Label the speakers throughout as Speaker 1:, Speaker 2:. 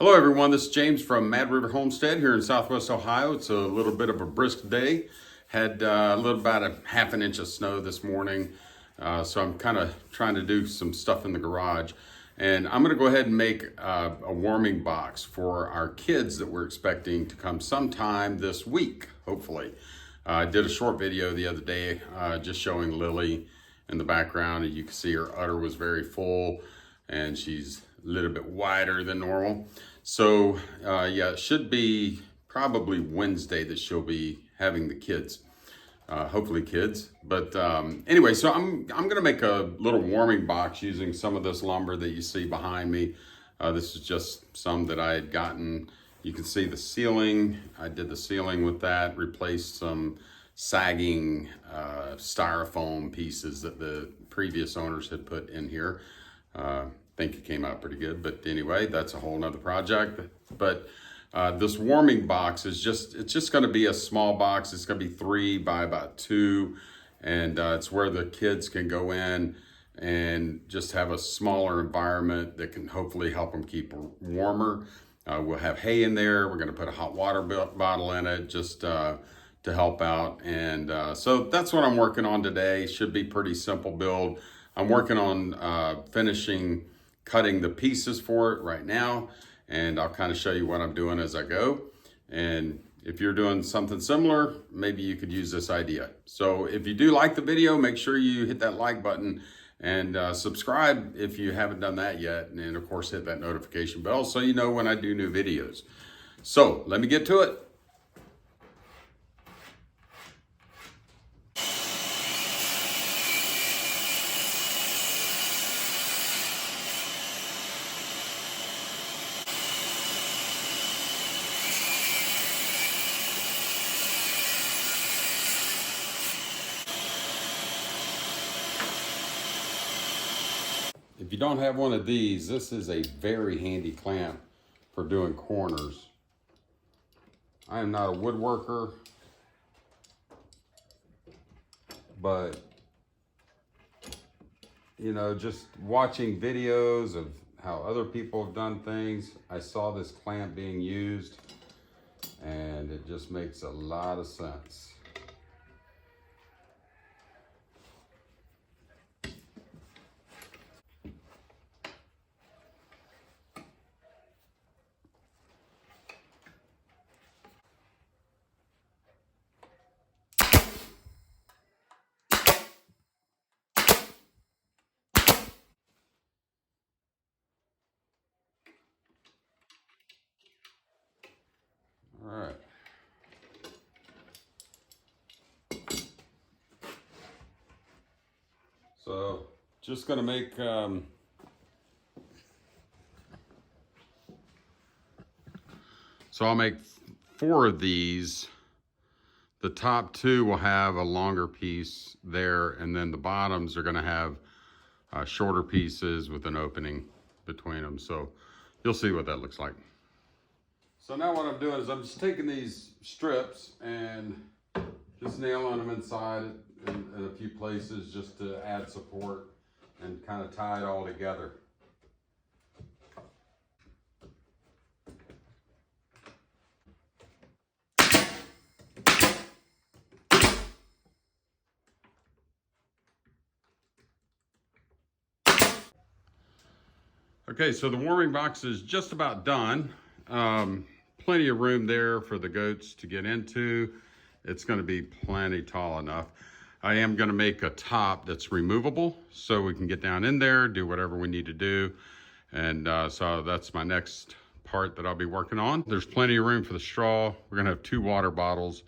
Speaker 1: Hello everyone, this is James from Mad River Homestead here in Southwest Ohio. It's a little bit of a brisk day. Had a little about a half an inch of snow this morning. So I'm kind of trying to do some stuff in the garage. And I'm gonna go ahead and make a warming box for our kids that we're expecting to come sometime this week, hopefully. I did a short video the other day just showing Lily in the background, and you can see her udder was very full and she's a little bit wider than normal. So yeah, it should be probably Wednesday that she'll be having the kids, hopefully kids. But anyway, so I'm gonna make a little warming box using some of this lumber that you see behind me. This is just some that I had gotten. You can see the ceiling. I did the ceiling with that, replaced some sagging styrofoam pieces that the previous owners had put in here. Think it came out pretty good, but anyway, that's a whole nother project. But this warming box is it's just going to be a small box. It's going to be 3 by about 2, and it's where the kids can go in and just have a smaller environment that can hopefully help them keep warmer. We'll have hay in there. We're going to put a hot water bottle in it just to help out. And so that's what I'm working on today. Should be pretty simple build. I'm working on cutting the pieces for it right now, and I'll kind of show you what I'm doing as I go. And if you're doing something similar, maybe you could use this idea. So if you do like the video, make sure you hit that like button and subscribe if you haven't done that yet. And of course, hit that notification bell so you know when I do new videos. So let me get to it. If you don't have one of these, this is a very handy clamp for doing corners. I am not a woodworker, but you know, just watching videos of how other people have done things, I saw this clamp being used and it just makes a lot of sense. All right. So just gonna make so I'll make 4 of these. The top 2 will have a longer piece there, and then the bottoms are gonna have shorter pieces with an opening between them. So you'll see what that looks like. So now what I'm doing is I'm just taking these strips and just nailing them inside in a few places just to add support and kind of tie it all together. Okay, so the warming box is just about done. Plenty of room there for the goats to get into. It's going to be plenty tall enough. I am going to make a top that's removable so we can get down in there, do whatever we need to do. And so that's my next part that I'll be working on. There's plenty of room for the straw. We're going to have 2 water bottles,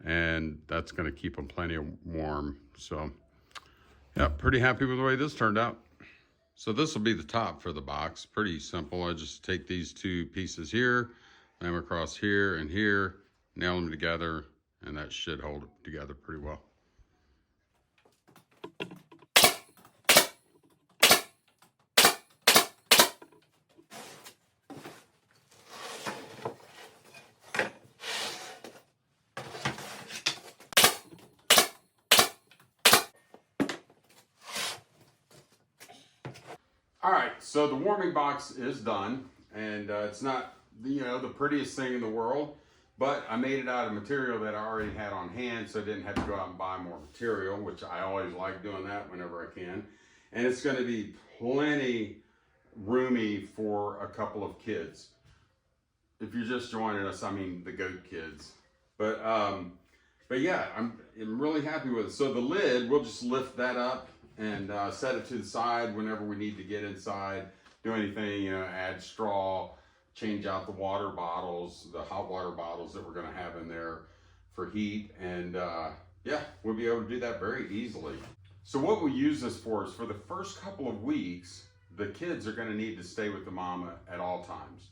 Speaker 1: and that's going to keep them plenty warm. So yeah, pretty happy with the way this turned out. So this will be the top for the box. Pretty simple. I just take these 2 pieces here, lay them across here and here, nail them together, and that should hold it together pretty well. All right, so the warming box is done, and it's not the prettiest thing in the world, but I made it out of material that I already had on hand, so I didn't have to go out and buy more material, which I always like doing that whenever I can. And it's going to be plenty roomy for a couple of kids. If you're just joining us, I mean the goat kids. But yeah, I'm really happy with it. So the lid, we'll just lift that up and set it to the side whenever we need to get inside, do anything, add straw, change out the water bottles, the hot water bottles that we're going to have in there for heat. And yeah, we'll be able to do that very easily. So what we'll use this for is for the first couple of weeks, the kids are going to need to stay with the mama at all times.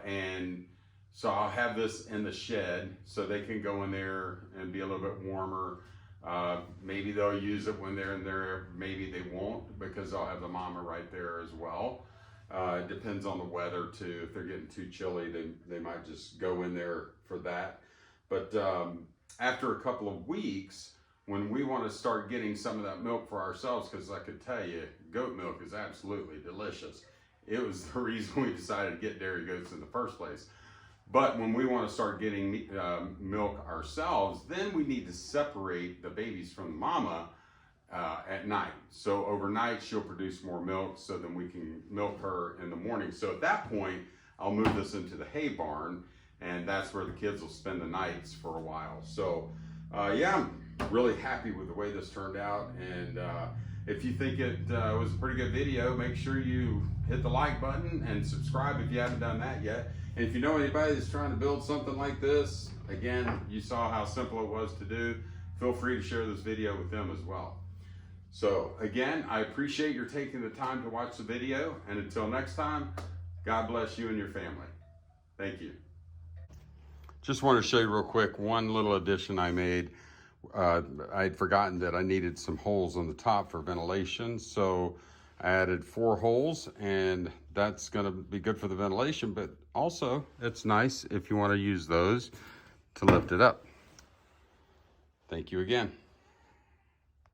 Speaker 1: And so I'll have this in the shed so they can go in there and be a little bit warmer. Maybe they'll use it when they're in there, maybe they won't, because I'll have the mama right there as well. It depends on the weather too. If they're getting too chilly, they might just go in there for that. But after a couple of weeks, when we want to start getting some of that milk for ourselves, because I could tell you, goat milk is absolutely delicious. It was the reason we decided to get dairy goats in the first place. But when we want to start getting milk ourselves, then we need to separate the babies from the mama at night. So overnight, she'll produce more milk, so then we can milk her in the morning. So at that point, I'll move this into the hay barn, and that's where the kids will spend the nights for a while. So yeah, I'm really happy with the way this turned out. And if you think it was a pretty good video, make sure you hit the like button and subscribe if you haven't done that yet. And if you know anybody that's trying to build something like this, again, you saw how simple it was to do. Feel free to share this video with them as well. So again, I appreciate your taking the time to watch the video. And until next time, God bless you and your family. Thank you. Just want to show you real quick one little addition I made. I'd forgotten that I needed some holes on the top for ventilation, so I added 4 holes, and that's going to be good for the ventilation, but also it's nice if you want to use those to lift it up. Thank you again.